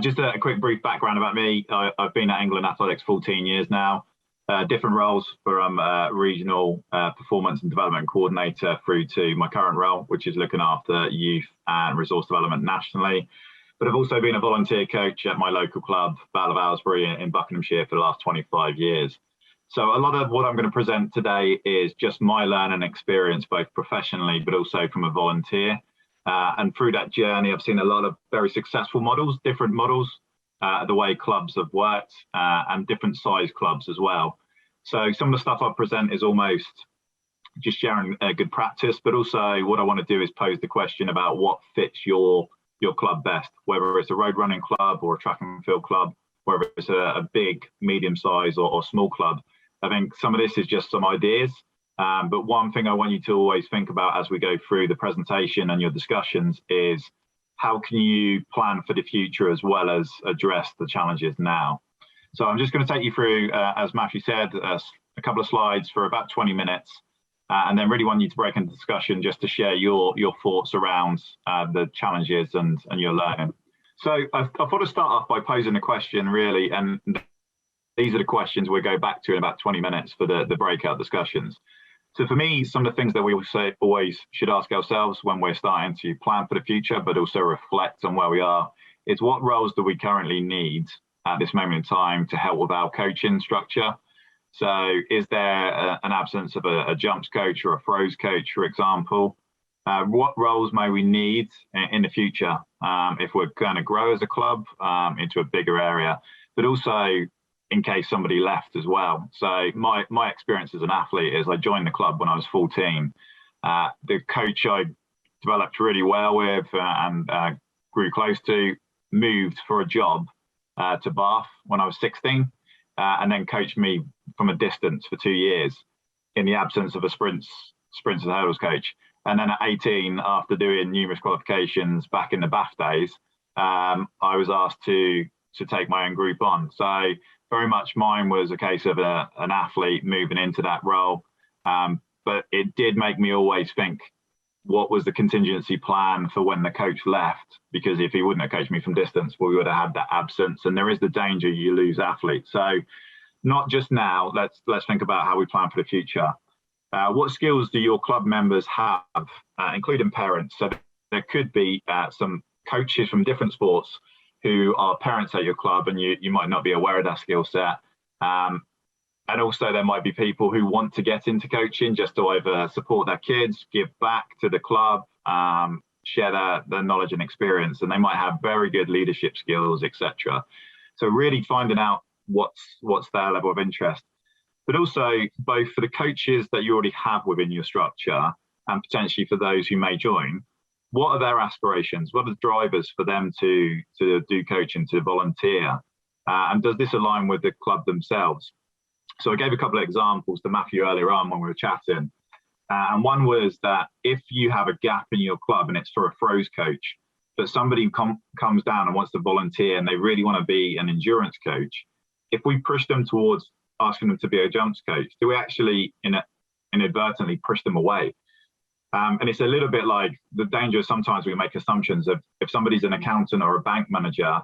Just a quick brief background about me. I've been at England Athletics 14 years now, different roles from regional performance and development coordinator through to my current role, which is looking after youth and resource development nationally. But I've also been a volunteer coach at my local club, Vale of Aylesbury in Buckinghamshire for the last 25 years. So a lot of what I'm going to present today is just my learning experience, both professionally, but also from a volunteer. And through that journey, I've seen a lot of very successful models, different models, the way clubs have worked and different size clubs as well. So some of the stuff I present is almost just sharing a good practice, but also what I want to do is pose the question about what fits your club best, whether it's a road running club or a track and field club, whether it's a big, medium size or small club. I think some of this is just some ideas. But one thing I want you to always think about as we go through the presentation and your discussions is how can you plan for the future as well as address the challenges now? So I'm just going to take you through, as Matthew said, a couple of slides for about 20 minutes, and then really want you to break into discussion just to share your thoughts around the challenges and your learning. So I thought I'd start off by posing a question really, and these are the questions we'll go back to in about 20 minutes for the breakout discussions. So for me, some of the things that we always should ask ourselves when we're starting to plan for the future, but also reflect on where we are, is what roles do we currently need at this moment in time to help with our coaching structure? So is there an absence of a jumps coach or a throws coach, for example? What roles may we need in the future if we're going to grow as a club into a bigger area, but also in case somebody left as well. So my experience as an athlete is I joined the club when I was 14. The coach I developed really well with and grew close to moved for a job to Bath when I was 16 and then coached me from a distance for 2 years in the absence of a sprints and hurdles coach. And then at 18, after doing numerous qualifications back in the Bath days, I was asked to take my own group on. So very much mine was a case of an athlete moving into that role. But it did make me always think, what was the contingency plan for when the coach left? Because if he wouldn't have coached me from distance, we would have had that absence. And there is the danger you lose athletes. So not just now, let's think about how we plan for the future. What skills do your club members have, including parents? So there could be some coaches from different sports who are parents at your club, and you might not be aware of that skill set. And also there might be people who want to get into coaching just to either support their kids, give back to the club, share their knowledge and experience, and they might have very good leadership skills, etc. So really finding out what's their level of interest. But also both for the coaches that you already have within your structure and potentially for those who may join, what are their aspirations? What are the drivers for them to do coaching, to volunteer? And does this align with the club themselves? So I gave a couple of examples to Matthew earlier on when we were chatting. And one was that if you have a gap in your club and it's for a throws coach, but somebody comes down and wants to volunteer and they really want to be an endurance coach, if we push them towards asking them to be a jumps coach, do we actually inadvertently push them away? And it's a little bit like the danger sometimes we make assumptions of if somebody's an accountant or a bank manager,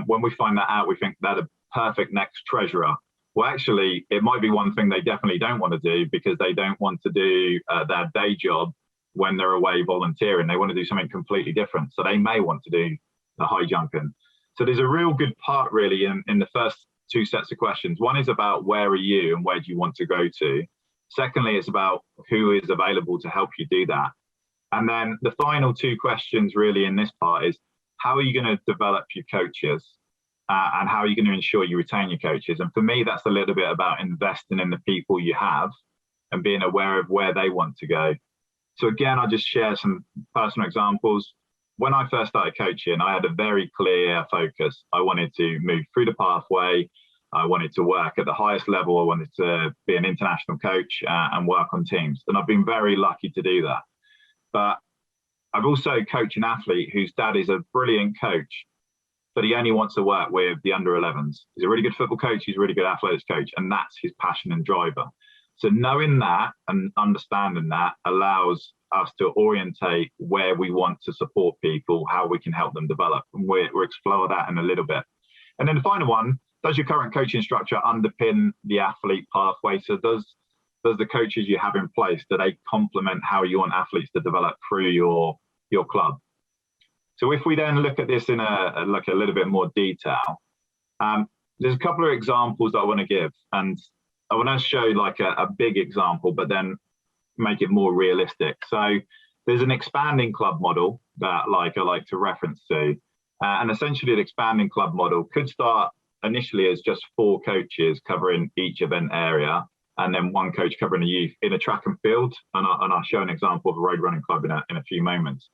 when we find that out, we think they're the perfect next treasurer. Well, actually, it might be one thing they definitely don't want to do because they don't want to do their day job when they're away volunteering. They want to do something completely different. So they may want to do the high jumping. So there's a real good part really in the first two sets of questions. One is about where are you and where do you want to go to? Secondly, it's about who is available to help you do that. And then the final two questions really in this part is how are you going to develop your coaches and how are you going to ensure you retain your coaches? And for me, that's a little bit about investing in the people you have and being aware of where they want to go. So again, I'll just share some personal examples. When I first started coaching, I had a very clear focus. I wanted to move through the pathway. I wanted to work at the highest level. I wanted to be an international coach and work on teams. And I've been very lucky to do that. But I've also coached an athlete whose dad is a brilliant coach, but he only wants to work with the under 11s. He's a really good football coach. He's a really good athletics coach. And that's his passion and driver. So knowing that and understanding that allows us to orientate where we want to support people, how we can help them develop. And we'll explore that in a little bit. And then the final one, does your current coaching structure underpin the athlete pathway? So does the coaches you have in place, do they complement how you want athletes to develop through your club? So if we then look at this in a little bit more detail, there's a couple of examples that I want to give, and I want to show like a big example, but then make it more realistic. So there's an expanding club model that I like to reference to, and essentially the expanding club model could start initially as just 4 coaches covering each event area, and then 1 coach covering the youth in a track and field. And I'll show an example of a road running club in a few moments.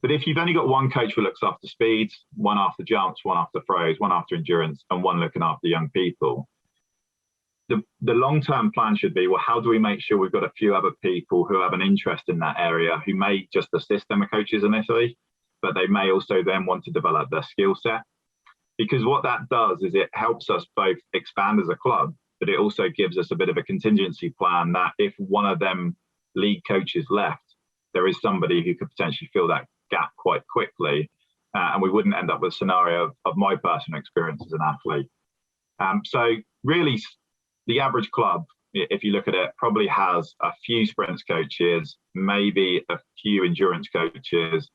But if you've only got 1 coach who looks after speeds, 1 after jumps, 1 after throws, 1 after endurance, and 1 looking after young people, the long-term plan should be, well, how do we make sure we've got a few other people who have an interest in that area, who may just assist them as coaches initially, but they may also then want to develop their skill set. Because what that does is it helps us both expand as a club, but it also gives us a bit of a contingency plan that if one of them lead coaches left, there is somebody who could potentially fill that gap quite quickly, and we wouldn't end up with a scenario of my personal experience as an athlete. So really, the average club, if you look at it, probably has a few sprints coaches, maybe a few endurance coaches.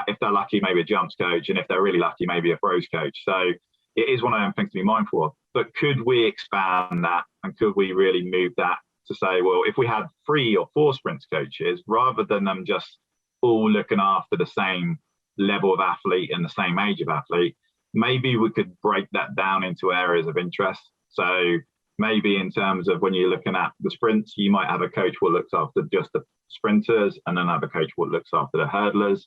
If they're lucky, maybe a jumps coach, and if they're really lucky, maybe a throws coach. So it is one of them things to be mindful of. But could we expand that, and could we really move that to say, well, if we had 3 or 4 sprints coaches, rather than them just all looking after the same level of athlete and the same age of athlete, maybe we could break that down into areas of interest. So maybe in terms of when you're looking at the sprints, you might have a coach who looks after just the sprinters, and then have a coach who looks after the hurdlers.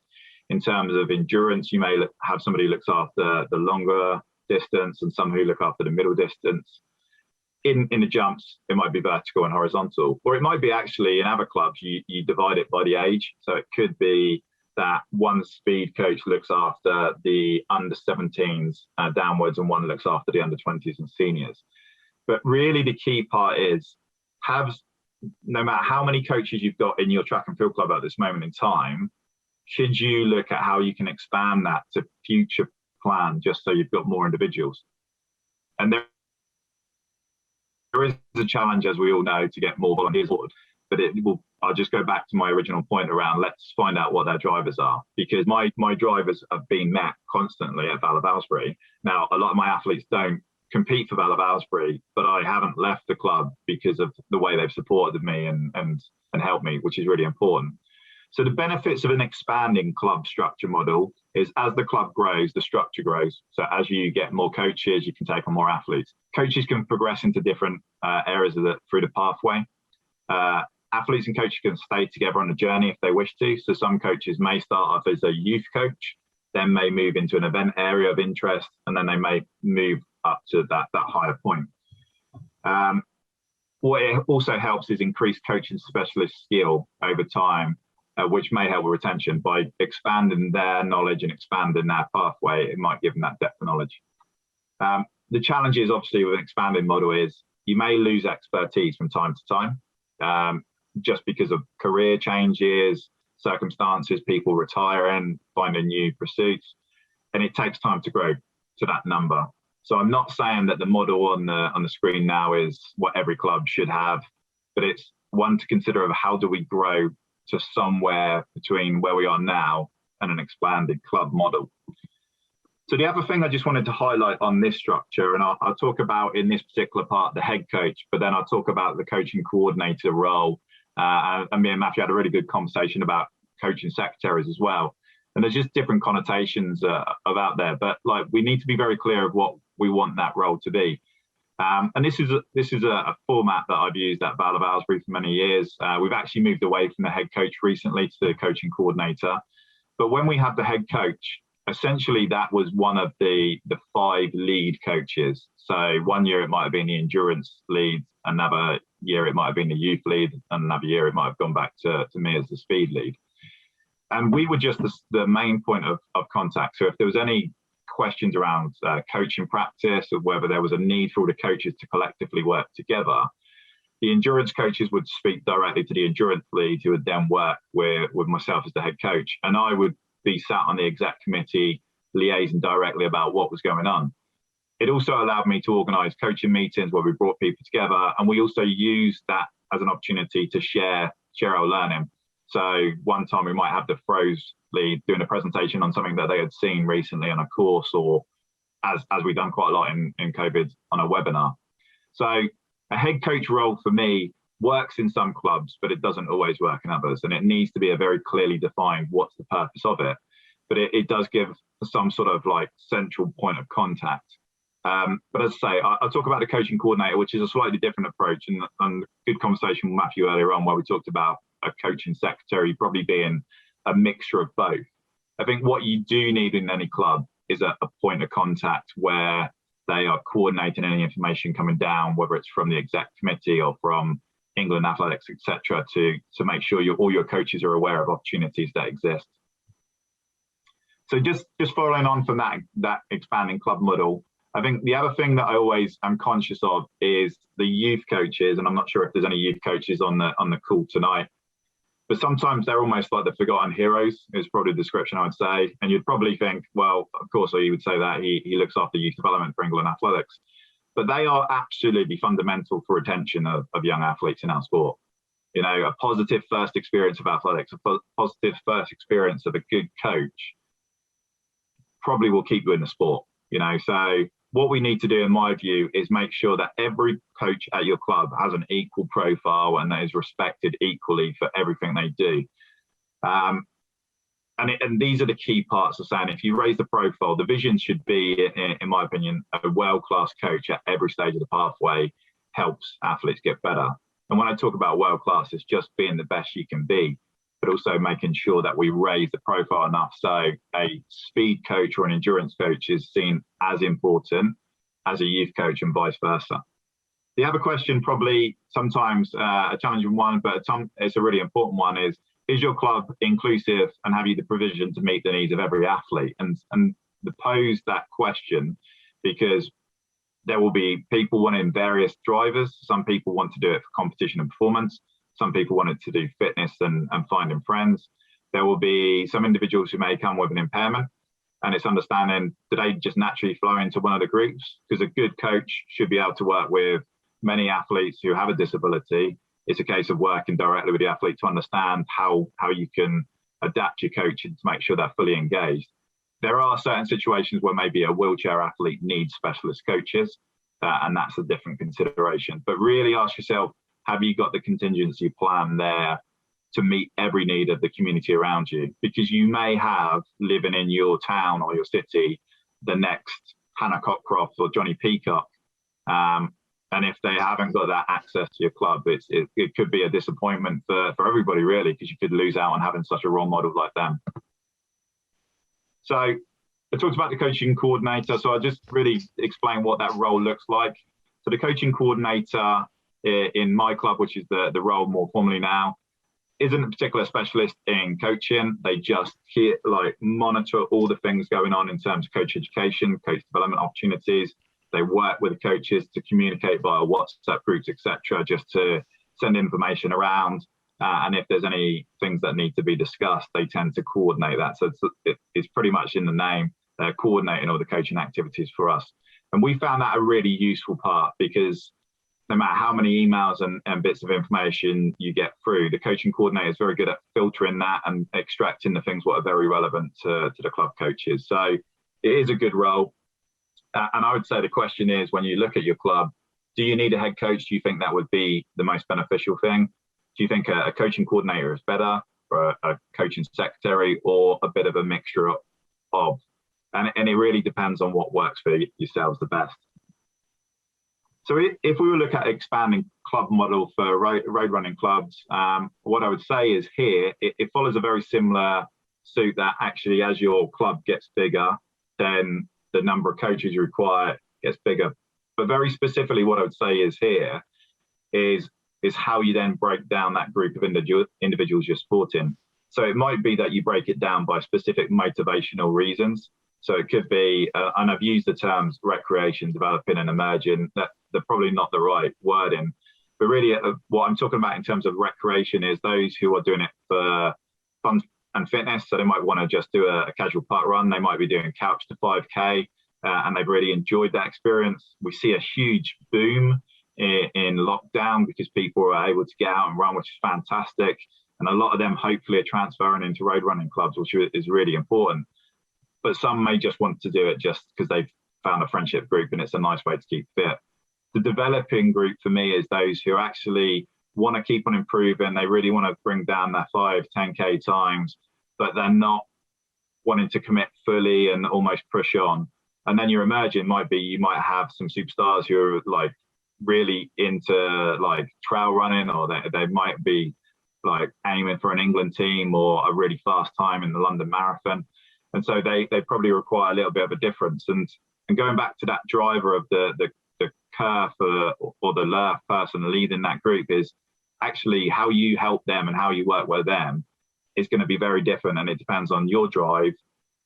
In terms of endurance, you may have somebody who looks after the longer distance and some who look after the middle distance. In the jumps, it might be vertical and horizontal, or it might be actually in other clubs, you divide it by the age. So it could be that 1 speed coach looks after the under 17s downwards, and 1 looks after the under 20s and seniors. But really the key part is, no matter how many coaches you've got in your track and field club at this moment in time, should you look at how you can expand that to future plan, just so you've got more individuals. And there is a challenge, as we all know, to get more volunteers, but I'll just go back to my original point around, let's find out what their drivers are, because my drivers have been met constantly at Val of Aylesbury. Now, a lot of my athletes don't compete for Val of Aylesbury, but I haven't left the club because of the way they've supported me and helped me, which is really important. So the benefits of an expanding club structure model is, as the club grows, the structure grows. So as you get more coaches, you can take on more athletes. Coaches can progress into different areas through the pathway. Athletes and coaches can stay together on the journey if they wish to. So some coaches may start off as a youth coach, then may move into an event area of interest, and then they may move up to that higher point. What it also helps is increase coaching specialist skill over time, which may help with retention. By expanding their knowledge and expanding their pathway, it might give them that depth of knowledge. The challenge is, obviously, with an expanding model is you may lose expertise from time to time, just because of career changes, circumstances, people retiring, finding new pursuits, and it takes time to grow to that number. So I'm not saying that the model on the screen now is what every club should have, but it's one to consider of how do we grow to somewhere between where we are now and an expanded club model. So the other thing I just wanted to highlight on this structure, and I'll talk about in this particular part the head coach, but then I'll talk about the coaching coordinator role. And me and Matthew had a really good conversation about coaching secretaries as well. And there's just different connotations about there, but like, we need to be very clear of what we want that role to be. And this is a format that I've used at Val of Aylesbury for many years. We've actually moved away from the head coach recently to the coaching coordinator. But when we had the head coach, essentially that was one of the 5 lead coaches. So one year it might have been the endurance lead, another year it might have been the youth lead, and another year it might have gone back to me as the speed lead. And we were just the main point of contact. So if there was any questions around coaching practice, or whether there was a need for all the coaches to collectively work together, The endurance coaches would speak directly to the endurance lead, who would then work with myself as the head coach. And I would be sat on the exec committee liaising directly about what was going on. It also allowed me to organise coaching meetings where we brought people together, and we also used that as an opportunity to share our learning. So one time we might have the throws lead doing a presentation on something that they had seen recently on a course, or as we've done quite a lot in COVID on a webinar. So a head coach role for me works in some clubs, but it doesn't always work in others. And it needs to be a very clearly defined what's the purpose of it. But it does give some sort of like central point of contact. But as I say, I'll talk about the coaching coordinator, which is a slightly different approach, and good conversation with Matthew earlier on where we talked about a coaching secretary probably being a mixture of both. I think what you do need in any club is a point of contact where they are coordinating any information coming down, whether it's from the exec committee or from England Athletics, etc., to make sure all your coaches are aware of opportunities that exist. So just following on from that expanding club model, I think the other thing that I always am conscious of is the youth coaches, and I'm not sure if there's any youth coaches on the call tonight, but sometimes they're almost like the forgotten heroes is probably the description I would say. And you'd probably think, well, of course, or you would say that he looks after youth development for England Athletics, but they are absolutely fundamental for retention of young athletes in our sport. You know, a positive first experience of athletics, a positive first experience of a good coach probably will keep you in the sport, you know. So what we need to do, in my view, is make sure that every coach at your club has an equal profile and that is respected equally for everything they do. And these are the key parts of saying, if you raise the profile, the vision should be, in my opinion, a world-class coach at every stage of the pathway helps athletes get better. And when I talk about world-class, it's just being the best you can be, but also making sure that we raise the profile enough so a speed coach or an endurance coach is seen as important as a youth coach and vice versa. The other question, probably sometimes a challenging one, but it's a really important one, is your club inclusive and have you the provision to meet the needs of every athlete? And to pose that question, because there will be people wanting various drivers. Some people want to do it for competition and performance. Some people wanted to do fitness and finding friends. There will be some individuals who may come with an impairment, and it's understanding, do they just naturally flow into one of the groups? Because a good coach should be able to work with many athletes who have a disability. It's a case of working directly with the athlete to understand how you can adapt your coaching to make sure they're fully engaged. There are certain situations where maybe a wheelchair athlete needs specialist coaches, and that's a different consideration. But really ask yourself, have you got the contingency plan there to meet every need of the community around you? Because you may have, living in your town or your city, the next Hannah Cockcroft or Johnny Peacock. And if they haven't got that access to your club, it could be a disappointment for everybody, really, because you could lose out on having such a role model like them. So I talked about the coaching coordinator, so I'll just really explain what that role looks like. So the coaching coordinator in my club, which is the role more formally now, isn't a particular specialist in coaching. They just monitor all the things going on in terms of coach education, coach development opportunities. They work with the coaches to communicate via WhatsApp groups, etc., just to send information around. And if there's any things that need to be discussed, they tend to coordinate that. So it's pretty much in the name. They're coordinating all the coaching activities for us. And we found that a really useful part, because no matter how many emails and bits of information you get through, the coaching coordinator is very good at filtering that and extracting the things what are very relevant to the club coaches. So it is a good role. And I would say the question is, when you look at your club, do you need a head coach? Do you think that would be the most beneficial thing? Do you think a coaching coordinator is better, or a coaching secretary, or a bit of a mixture of? And it really depends on what works for yourselves the best. So if we were look at expanding club model for road running clubs, what I would say is here, it follows a very similar suit, that actually as your club gets bigger, then the number of coaches you require gets bigger. But very specifically, what I would say is here is how you then break down that group of individuals you're supporting. So it might be that you break it down by specific motivational reasons. So it could be, and I've used the terms recreation, developing and emerging, that they're probably not the right wording, But really, what I'm talking about in terms of recreation is those who are doing it for fun and fitness. So they might want to just do a casual park run. They might be doing couch to 5K, and they've really enjoyed that experience. We see a huge boom in lockdown because people are able to get out and run, which is fantastic. And a lot of them hopefully are transferring into road running clubs, which is really important. But some may just want to do it just because they've found a friendship group and it's a nice way to keep fit. The developing group for me is those who actually want to keep on improving. They really want to bring down their 5-10K times, but they're not wanting to commit fully and almost push on. And then your emerging might be, you might have some superstars who are like really into like trail running, or they might be like aiming for an England team or a really fast time in the London Marathon. And so they probably require a little bit of a difference. And going back to that driver of the Kerf or the Lurf person leading that group is actually how you help them and how you work with them is going to be very different. And it depends on your drive.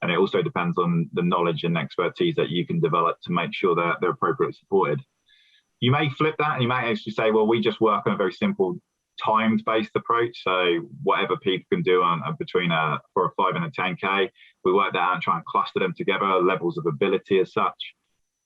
And it also depends on the knowledge and expertise that you can develop to make sure that they're appropriately supported. You may flip that and you may actually say, well, we just work on a very simple timed-based approach. So whatever people can do between for a 5 and a 10K, we work that out and try and cluster them together, levels of ability as such.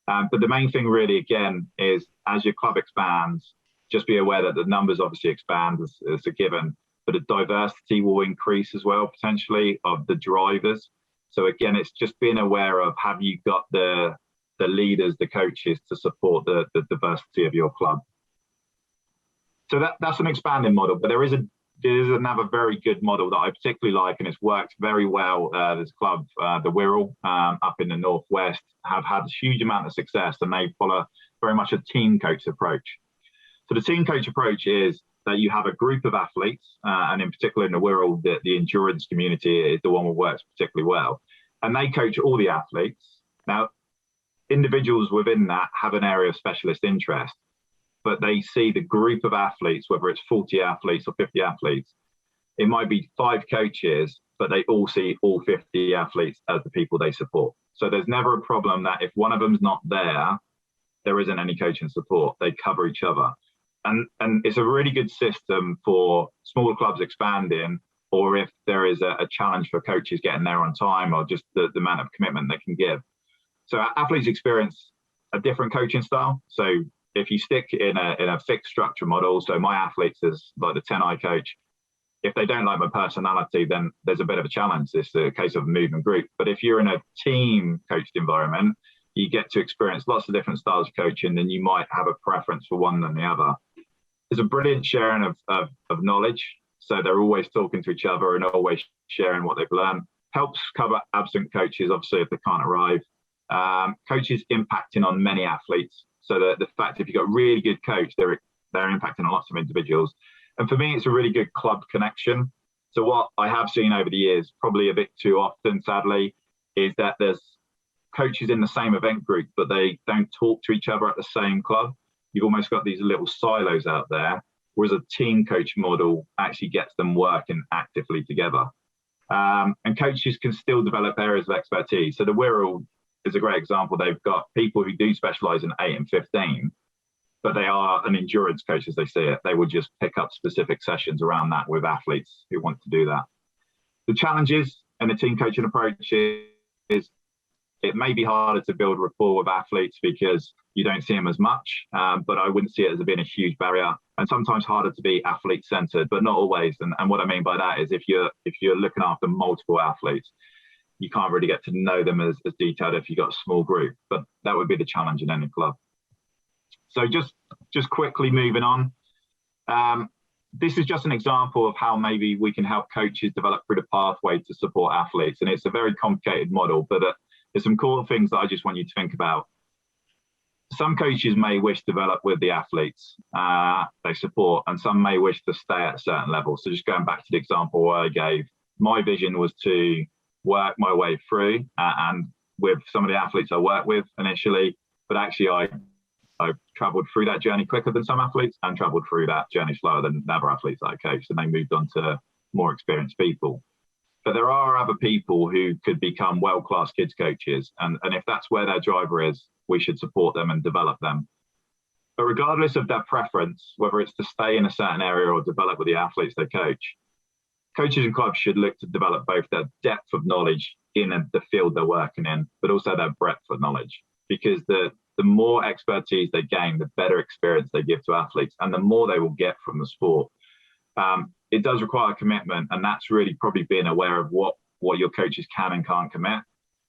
But the main thing really, again, is as your club expands, just be aware that the numbers obviously expand as a given, but the diversity will increase as well, potentially, of the drivers. So again, it's just being aware of, have you got the leaders, the coaches to support the diversity of your club? So that's an expanding model, but there is another very good model that I particularly like, and it's worked very well. This club, the Wirral, up in the northwest, have had a huge amount of success, and they follow very much a team coach approach. So the team coach approach is that you have a group of athletes, and in particular in the Wirral, the endurance community is the one that works particularly well, and they coach all the athletes. Now, individuals within that have an area of specialist interest, but they see the group of athletes, whether it's 40 athletes or 50 athletes, it might be 5 coaches, but they all see all 50 athletes as the people they support. So there's never a problem that if one of them's not there, there isn't any coaching support. They cover each other. And it's a really good system for smaller clubs expanding, or if there is a challenge for coaches getting there on time, or just the amount of commitment they can give. So athletes experience a different coaching style. So if you stick in a fixed structure model, so my athletes is like the 10i coach, if they don't like my personality, then there's a bit of a challenge. It's a case of moving group. But if you're in a team coached environment, you get to experience lots of different styles of coaching, and you might have a preference for one than the other. There's a brilliant sharing of knowledge. So they're always talking to each other and always sharing what they've learned. Helps cover absent coaches, obviously, if they can't arrive. Coaches impacting on many athletes. So the fact if you've got a really good coach, they're impacting on lots of individuals. And for me, it's a really good club connection. So what I have seen over the years, probably a bit too often, sadly, is that there's coaches in the same event group, but they don't talk to each other at the same club. You've almost got these little silos out there, whereas a team coach model actually gets them working actively together. And coaches can still develop areas of expertise. So the Wirral is a great example. They've got people who do specialize in 8 and 15, but they are an endurance coach as they see it. They would just pick up specific sessions around that with athletes who want to do that. The challenges in a team coaching approach is it may be harder to build rapport with athletes because you don't see them as much, but I wouldn't see it as being a huge barrier, and sometimes harder to be athlete centered, but not always. And what I mean by that is if you're looking after multiple athletes, you can't really get to know them as detailed if you've got a small group, but that would be the challenge in any club. So just quickly moving on. This is just an example of how maybe we can help coaches develop through the pathway to support athletes. And it's a very complicated model, but there's some cool things that I just want you to think about. Some coaches may wish to develop with the athletes they support, and some may wish to stay at a certain level. So just going back to the example I gave, my vision was to work my way through and with some of the athletes I work with initially, but actually I traveled through that journey quicker than some athletes and traveled through that journey slower than other athletes that I coached, and they moved on to more experienced people. But there are other people who could become world-class kids coaches, and if that's where their driver is, we should support them and develop them. But regardless of their preference, whether it's to stay in a certain area or develop with the athletes they coach, coaches and clubs should look to develop both their depth of knowledge in the field they're working in, but also their breadth of knowledge. Because the more expertise they gain, the better experience they give to athletes, and the more they will get from the sport. It does require commitment, and that's really probably being aware of what your coaches can and can't commit.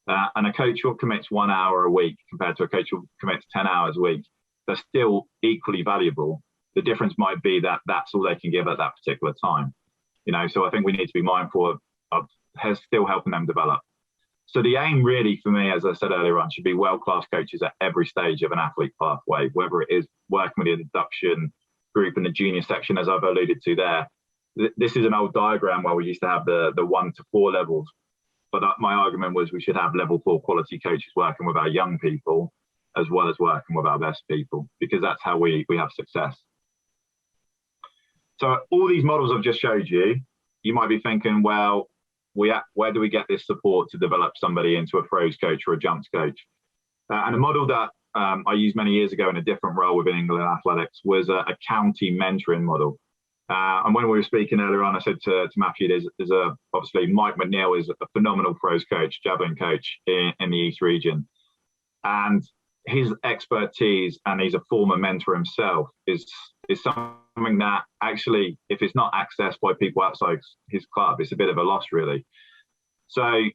And a coach who commits 1 hour a week compared to a coach who commits 10 hours a week, they're still equally valuable. The difference might be that that's all they can give at that particular time. So I think we need to be mindful of still helping them develop. So the aim really for me, as I said earlier on, should be world-class coaches at every stage of an athlete pathway, whether it is working with the induction group in the junior section, as I've alluded to there. This is an old diagram where we used to have the 1 to 4 levels. But my argument was we should have level 4 quality coaches working with our young people as well as working with our best people, because that's how we have success. So all these models I've just showed you, you might be thinking, well, where do we get this support to develop somebody into a throws coach or a jumps coach? And a model that I used many years ago in a different role within England Athletics was a county mentoring model. And when we were speaking earlier on, I said to Matthew, obviously Mike McNeil is a phenomenal throws coach, javelin coach in the East region. And his expertise, and he's a former mentor himself, is something that actually, if it's not accessed by people outside his club, it's a bit of a loss, really. So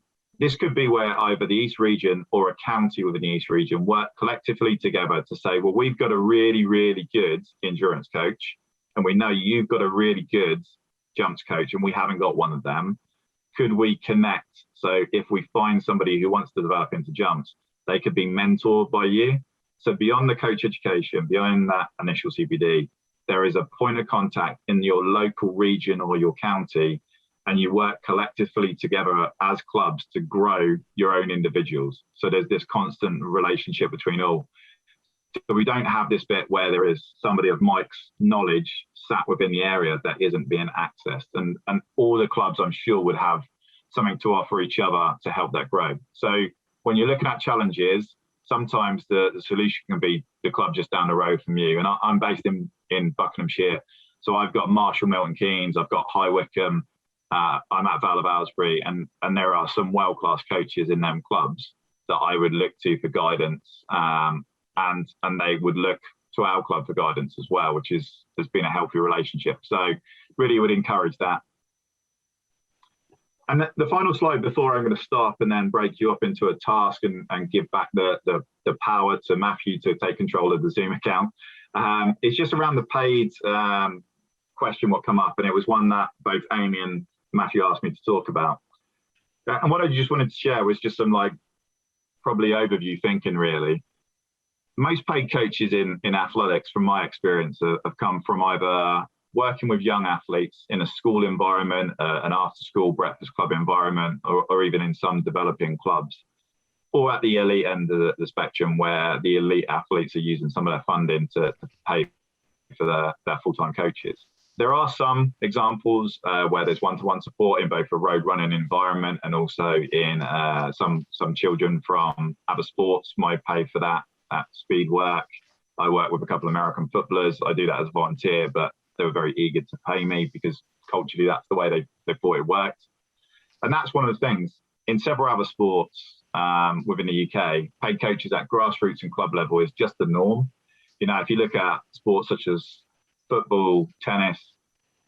this could be where either the East region or a county within the East region work collectively together to say, well, we've got a really, really good endurance coach, and we know you've got a really good jumps coach, and we haven't got one of them. Could we connect? So if we find somebody who wants to develop into jumps, they could be mentored by you. So beyond the coach education, beyond that initial CPD, there is a point of contact in your local region or your county, and you work collectively together as clubs to grow your own individuals. So there's this constant relationship between all. So we don't have this bit where there is somebody of Mike's knowledge sat within the area that isn't being accessed. And all the clubs, I'm sure, would have something to offer each other to help that grow. So when you're looking at challenges, sometimes the solution can be the club just down the road from you. And I'm based in Buckinghamshire. So I've got Marshall Milton Keynes, I've got High Wycombe, I'm at Vale of Aylesbury, and there are some world-class coaches in them clubs that I would look to for guidance, and they would look to our club for guidance as well, which has been a healthy relationship. So really would encourage that. And the final slide before I'm going to stop and then break you up into a task and give back the power to Matthew to take control of the Zoom account. It's just around the paid question what come up, and it was one that both Amy and Matthew asked me to talk about. And what I just wanted to share was just some probably overview thinking, really. Most paid coaches in athletics, from my experience, have come from either working with young athletes in a school environment, an after-school breakfast club environment, or even in some developing clubs, or at the elite end of the spectrum, where the elite athletes are using some of their funding to pay for their full-time coaches. There are some examples where there's one-to-one support in both a road running environment and also in some children from other sports might pay for that at speed work. I work with a couple of American footballers. I do that as a volunteer, but they were very eager to pay me because culturally that's the way they thought it worked. And that's one of the things. In several other sports within the UK, paid coaches at grassroots and club level is just the norm. If you look at sports such as football, tennis,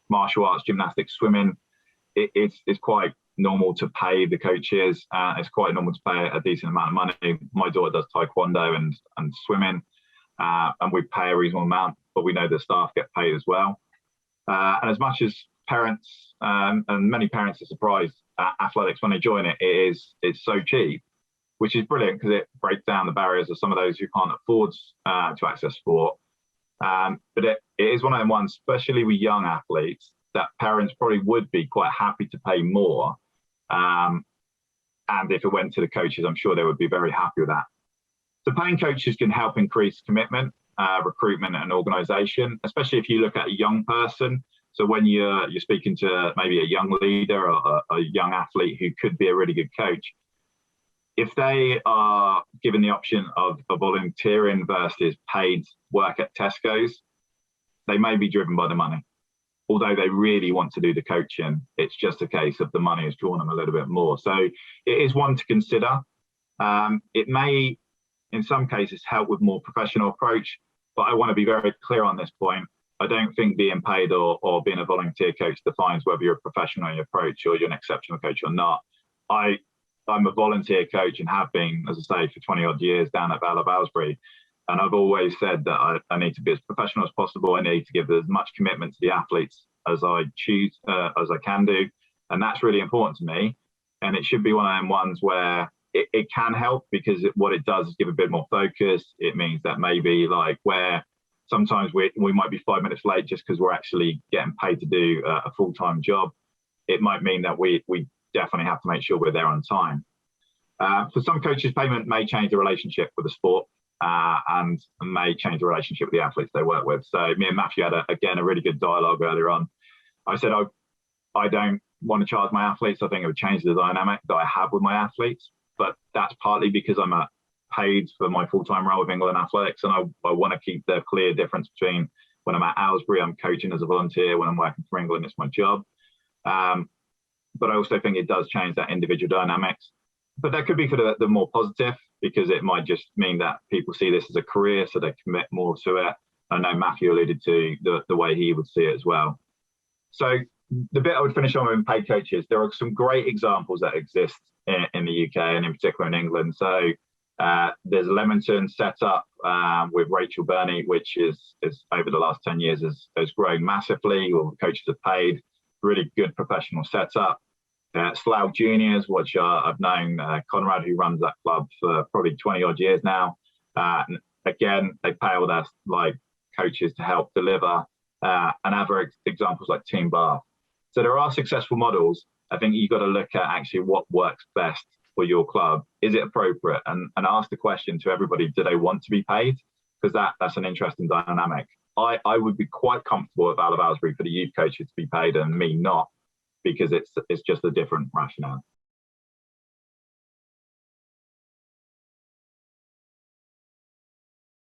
martial arts, gymnastics, swimming, it's quite normal to pay the coaches. It's quite normal to pay a decent amount of money. My daughter does taekwondo and swimming, and we pay a reasonable amount, but we know the staff get paid as well. And as much as parents and many parents are surprised at athletics when they join it, it's so cheap, which is brilliant because it breaks down the barriers of some of those who can't afford to access sport. But it is one of them ones, especially with young athletes, that parents probably would be quite happy to pay more. And if it went to the coaches, I'm sure they would be very happy with that. So paying coaches can help increase commitment, recruitment and organisation, especially if you look at a young person. So when you're speaking to maybe a young leader or a young athlete who could be a really good coach, if they are given the option of a volunteering versus paid work at Tesco's, they may be driven by the money. Although they really want to do the coaching, it's just a case of the money has drawn them a little bit more. So it is one to consider. It may, in some cases, help with more professional approach, but I want to be very clear on this point. I don't think being paid or being a volunteer coach defines whether you're a professional in your approach or you're an exceptional coach or not. I'm a volunteer coach and have been, as I say, for 20 odd years down at Vale of Aylesbury. And I've always said that I need to be as professional as possible. I need to give as much commitment to the athletes as I choose, as I can do. And that's really important to me. And it should be one of them ones where it can help, because what it does is give a bit more focus. It means that maybe like where sometimes we might be 5 minutes late just because we're actually getting paid to do a full-time job. It might mean that we definitely have to make sure we're there on time. For some coaches, payment may change the relationship with the sport and may change the relationship with the athletes they work with. So me and Matthew had, again, a really good dialogue earlier on. I said, I don't want to charge my athletes. I think it would change the dynamic that I have with my athletes. But that's partly because I'm paid for my full-time role with England Athletics. And I want to keep the clear difference between when I'm at Aylesbury, I'm coaching as a volunteer. When I'm working for England, it's my job. But I also think it does change that individual dynamics. But that could be for the more positive, because it might just mean that people see this as a career, so they commit more to it. I know Matthew alluded to the way he would see it as well. So the bit I would finish on with paid coaches, there are some great examples that exist in the UK and in particular in England. So there's Leamington set up with Rachel Burney, which is over the last 10 years has grown massively. All the coaches are paid, really good professional setup. Slough Juniors, which I've known Conrad, who runs that club, for probably 20 odd years now. Again, they pay all their coaches to help deliver. And other examples like Team Bath. So there are successful models. I think you've got to look at actually what works best for your club. Is it appropriate? And ask the question to everybody, do they want to be paid? Because that's an interesting dynamic. I would be quite comfortable at Vale of Aylesbury for the youth coaches to be paid and me not, because it's just a different rationale.